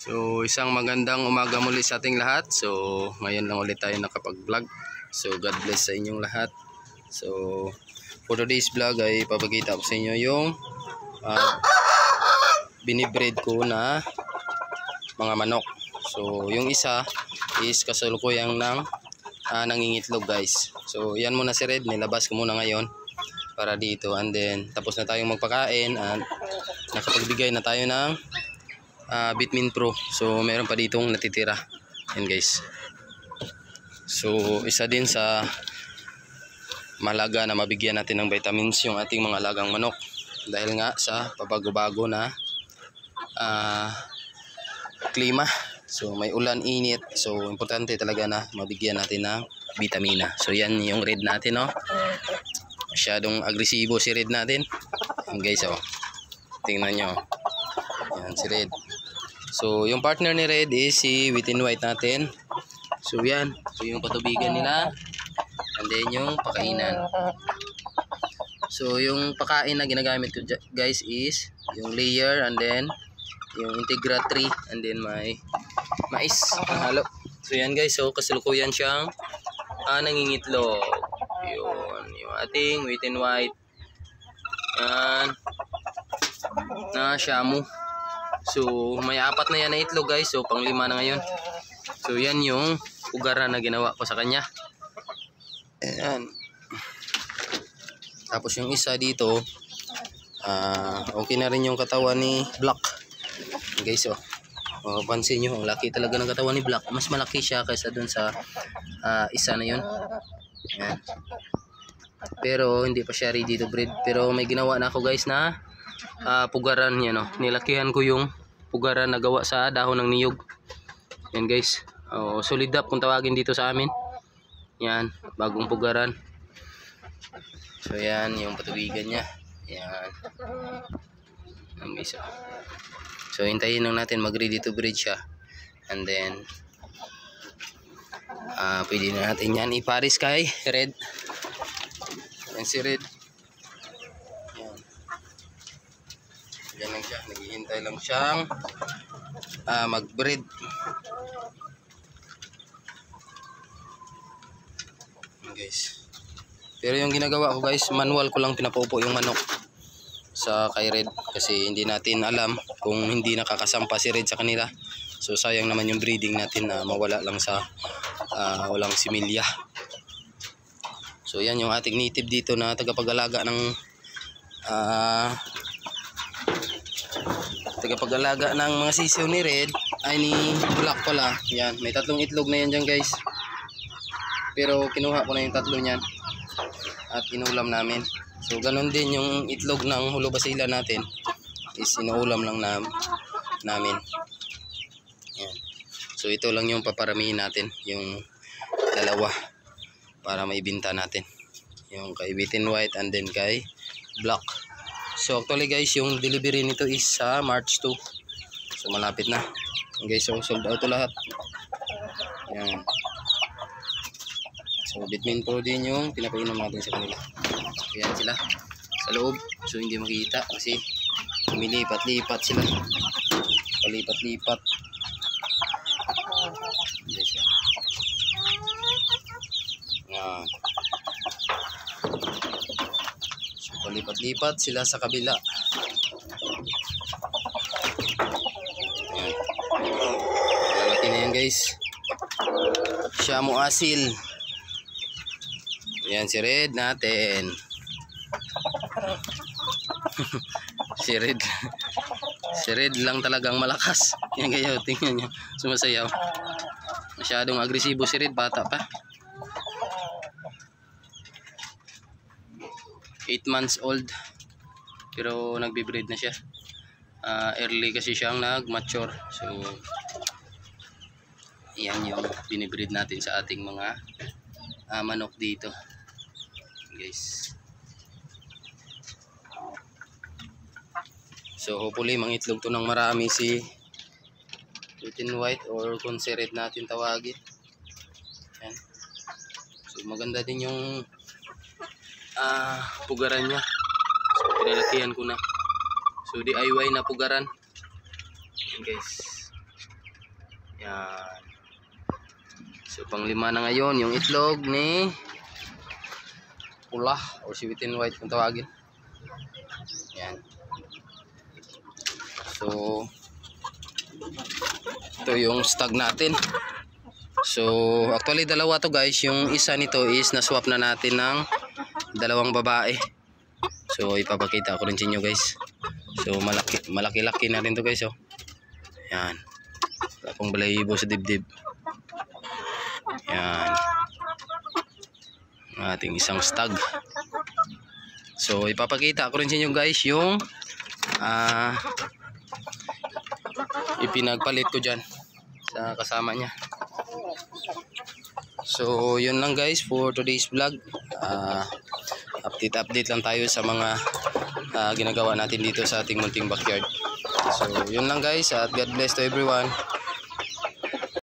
So isang magandang umaga muli sa ating lahat. So ngayon lang ulit tayo nakapag-vlog. So God bless sa inyong lahat. So for today's vlog ay papakita ko sa inyo yung binibreed ko na mga manok. So yung isa is kasalukuyang ng nangingitlog guys. So yan muna si Red, nilabas ko muna ngayon para dito, and then tapos na tayong magpakain at nakapagbigay na tayo ng Vitamin Pro. So meron pa ditong natitira. Yan guys. So isa din sa mahalaga na mabigyan natin ng vitamins yung ating mga alagang manok dahil nga sa pabago-bago na klima. So may ulan, init. So importante talaga na mabigyan natin ng vitamina. So yan yung red natin, no. Masyadong agresibo si red natin. Yan guys, oh. Tingnan nyo. Yan si red. So yung partner ni red is si wheat and white natin. So yan. So yung patubigan nila. And then yung pakainan. So yung pakain na ginagamit ko guys is yung layer, and then yung Integra 3, and then may mais na halo. So yan guys. So kasalukuyan siyang nangingitlog. Yun. Yung ating wheat and white. Yan. Na shamu. So may 4 na yan na itlog guys. So pang 5 na ngayon. So yan yung ugaran na ginawa ko sa kanya. Ayan. Tapos yung isa dito, okay na rin yung katawan ni Black guys. Pansin nyo, ang laki talaga ng katawan ni Black. Mas malaki siya kaysa dun sa isa na yun. Ayan. Pero hindi pa siya ready to breed. Pero may ginawa na ako guys na pugaran yan, no. Nilakihan ko yung pugaran na gawa sa dahon ng niyog. Yan guys. Solid up kung tawagin dito sa amin. Yan, bagong pugaran. So yan yung patubigan niya. Yan. Yan guys. So hintayin lang natin mag ready to breed siya. And then pwede na natin yan iparis kay red. Yan si red. Yan lang siya, naghihintay lang siyang mag-breed. Guys. Pero yung ginagawa ko guys, manual ko lang pinapaupo yung manok sa kay red kasi hindi natin alam kung hindi nakakasampa si red sa kanila. So sayang naman yung breeding natin na mawala lang sa walang similya. So yan yung ating native dito na tagapag-alaga ng mga sisiw ni red, ay ni Black pala. Yan, may 3 itlog na yan dyan guys. Pero kinuha ko na yung 3 niyan at inulam namin. So ganun din yung itlog ng Hulo Basila natin is inuulam lang namin. Yan. So ito lang yung paparamihin natin, yung 2 para maibenta natin. Yung kay wheat and white and then kay Black. So actually guys, yung delivery nito is sa March 2. So malapit na. Okay, so sold out to lahat. Yan. So Vitamin Pro din yung pinapainom natin sa kanila. Ayan sila sa loob. So hindi makita kasi lumilipat-lipat sila. Palipat-lipat. Yan. So palipat-lipat sila sa kabila. Ayan. Lalaki na yan guys. Shamu asil. Yan si red natin. Si red lang talagang malakas. Yan kayo, tingnan nyo, sumasayaw. Masyadong agresibo si red, bata pa. 8 months old. Pero nagbe-breed na siya. Early kasi siyang nag-mature. So yan yung binibreed natin sa ating mga manok dito guys. So hopefully mangitlog to ng marami si wheat and white, or kung si red natin tawagin. Yan. So maganda din yung pugaran niya. So pinalakihan ko na. So DIY na pugaran. Yan guys. Yan. So panglima na ngayon yung itlog ni pula or si wheat and white kung tawagin. Yan. So ito yung stag natin. So actually dalawa to guys. Yung isa nito is naswap na natin ng dalawang babae. So ipapakita ko rin sa inyo guys. So malaki-laki na rin to guys, oh. Yan. Akong balahibo sa dibdib. Yan. Ating isang stag. So ipapakita ko rin sa inyo guys yung ipinagpalit ko dyan sa kasama niya. So yun lang guys for today's vlog. Update lang tayo sa mga ginagawa natin dito sa ating munting backyard. So yun lang guys, at God bless to everyone.